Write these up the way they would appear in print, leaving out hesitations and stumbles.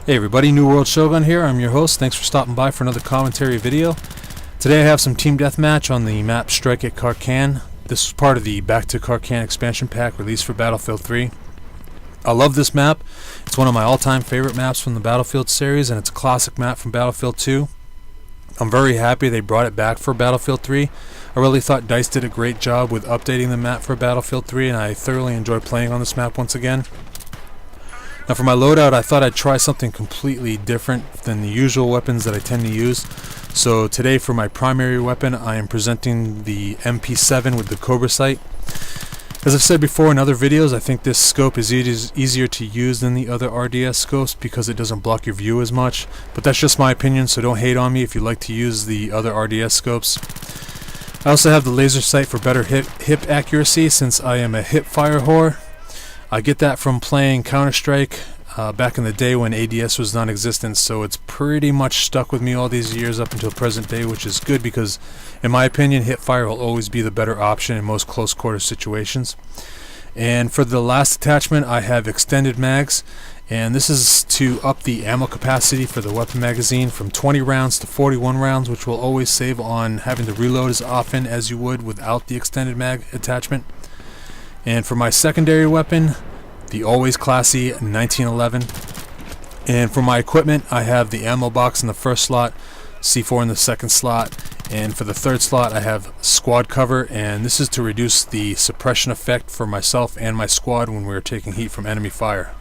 Hey everybody, NewWorldShogun here. I'm your host. Thanks for stopping by for another commentary video. Today I have some team deathmatch on the map Strike at Karkan. This is part of the Back to Karkan expansion pack released for Battlefield 3. I love this map. It's one of my all-time favorite maps from the Battlefield series, and it's a classic map from Battlefield 2. I'm very happy they brought it back for Battlefield 3. I really thought DICE did a great job with updating the map for Battlefield 3, and I thoroughly enjoyed playing on this map once again. Now for my loadout, I thought I'd try something completely different than the usual weapons that I tend to use. So today for my primary weapon, I am presenting the MP7 with the Cobra sight. As I've said before in other videos, I think this scope is easier to use than the other RDS scopes because it doesn't block your view as much. But that's just my opinion, so don't hate on me if you like to use the other RDS scopes. I also have the laser sight for better hip accuracy since I am a hip fire whore. I get that from playing Counter-Strike back in the day when ADS was non-existent, so it's pretty much stuck with me all these years up until present day, which is good because, in my opinion, hip fire will always be the better option in most close quarter situations. And for the last attachment, I have extended mags, and this is to up the ammo capacity for the weapon magazine from 20 rounds to 41 rounds, which will always save on having to reload as often as you would without the extended mag attachment. And for my secondary weapon, the always classy 1911. And for my equipment, I have the ammo box in the first slot, C4 in the second slot, and for the third slot I have squad cover, and this is to reduce the suppression effect for myself and my squad when we're taking heat from enemy fire.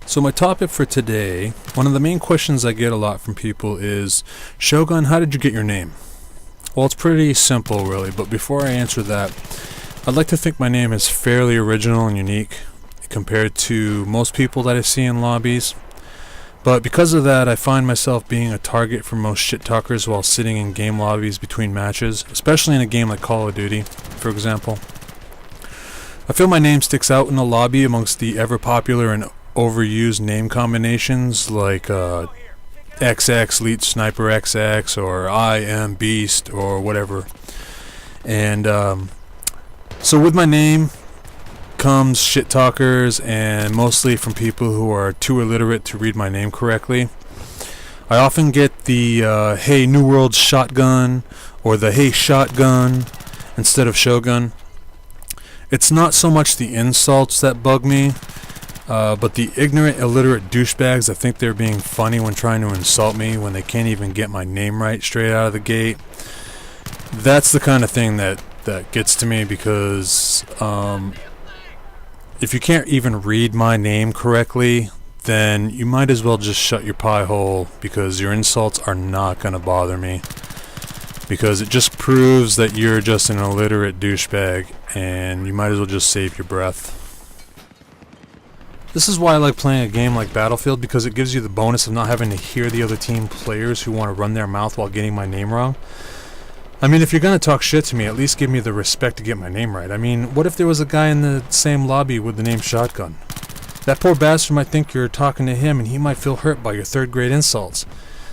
So my topic for today, one of the main questions I get a lot from people is, Shogun, how did you get your name? Well, it's pretty simple really, but before I answer that, I'd like to think my name is fairly original and unique compared to most people that I see in lobbies. But because of that, I find myself being a target for most shit talkers while sitting in game lobbies between matches, especially in a game like Call of Duty, for example. I feel my name sticks out in the lobby amongst the ever popular and overused name combinations like XX, Elite Sniper XX, or I Am Beast, or whatever. And so with my name comes shit talkers, and mostly from people who are too illiterate to read my name correctly. I often get the hey NewWorldShogun or the hey shotgun instead of Shogun. It's not so much the insults that bug me, but the ignorant, illiterate douchebags that think they're being funny when trying to insult me when they can't even get my name right straight out of the gate. That's the kind of thing that gets to me because if you can't even read my name correctly, then you might as well just shut your pie hole because your insults are not going to bother me. Because it just proves that you're just an illiterate douchebag and you might as well just save your breath. This is why I like playing a game like Battlefield, because it gives you the bonus of not having to hear the other team players who want to run their mouth while getting my name wrong. I mean, if you're gonna talk shit to me, at least give me the respect to get my name right. I mean, what if there was a guy in the same lobby with the name Shotgun? That poor bastard might think you're talking to him and he might feel hurt by your third grade insults.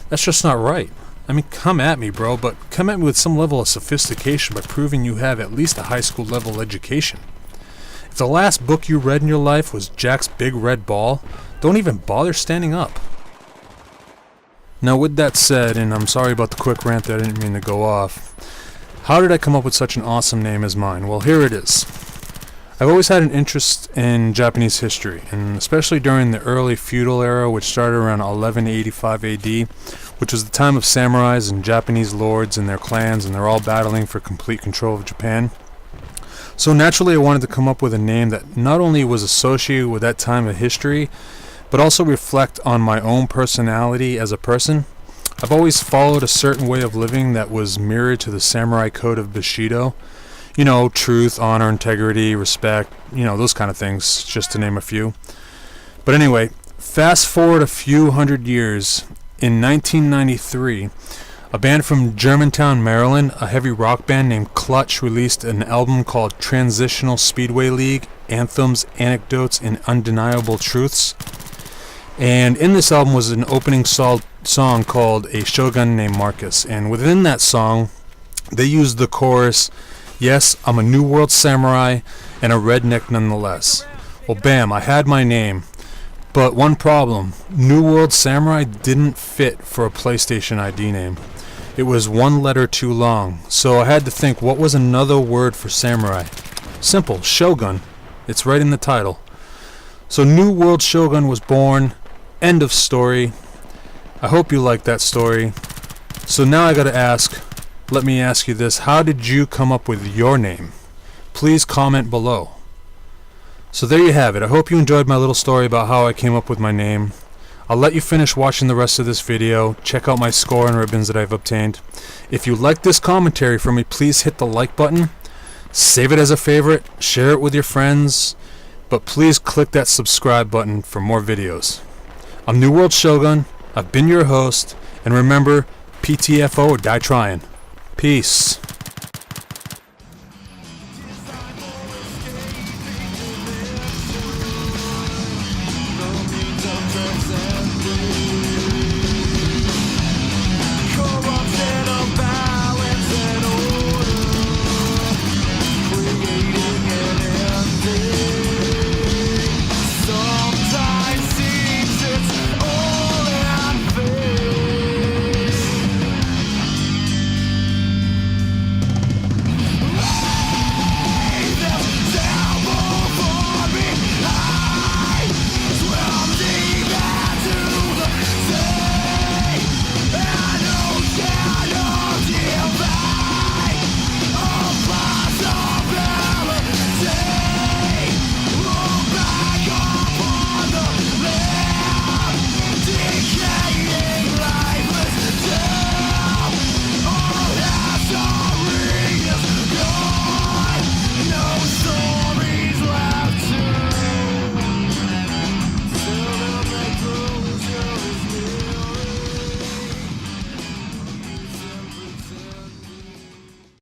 That's just not right. I mean, come at me, bro, but come at me with some level of sophistication by proving you have at least a high school level education. If the last book you read in your life was Jack's Big Red Ball, don't even bother standing up. Now with that said, and I'm sorry about the quick rant that I didn't mean to go off, how did I come up with such an awesome name as mine? Well, here it is. I've always had an interest in Japanese history, and especially during the early feudal era, which started around 1185 AD, which was the time of samurais and Japanese lords and their clans, and they're all battling for complete control of Japan. So naturally I wanted to come up with a name that not only was associated with that time of history, but also reflect on my own personality as a person. I've always followed a certain way of living that was mirrored to the samurai code of Bushido. You know, truth, honor, integrity, respect, you know, those kind of things, just to name a few. But anyway, fast forward a few hundred years, in 1993, a band from Germantown, Maryland, a heavy rock band named Clutch, released an album called Transitional Speedway League, Anthems, Anecdotes, and Undeniable Truths. And in this album was an opening song called A Shogun Named Marcus. And within that song, they used the chorus, "Yes, I'm a New World samurai and a redneck nonetheless." Well, bam, I had my name. But one problem, New World Samurai didn't fit for a PlayStation ID name. It was one letter too long, so I had to think, what was another word for samurai? Simple, Shogun. It's right in the title. So NewWorldShogun was born. End of story. I hope you liked that story. So now I gotta ask, let me ask you this, how did you come up with your name? Please comment below. So there you have it. I hope you enjoyed my little story about how I came up with my name. I'll let you finish watching the rest of this video. Check out my score and ribbons that I've obtained. If you like this commentary from me, please hit the like button. Save it as a favorite. Share it with your friends. But please click that subscribe button for more videos. I'm NewWorldShogun. I've been your host. And remember, PTFO or die trying. Peace.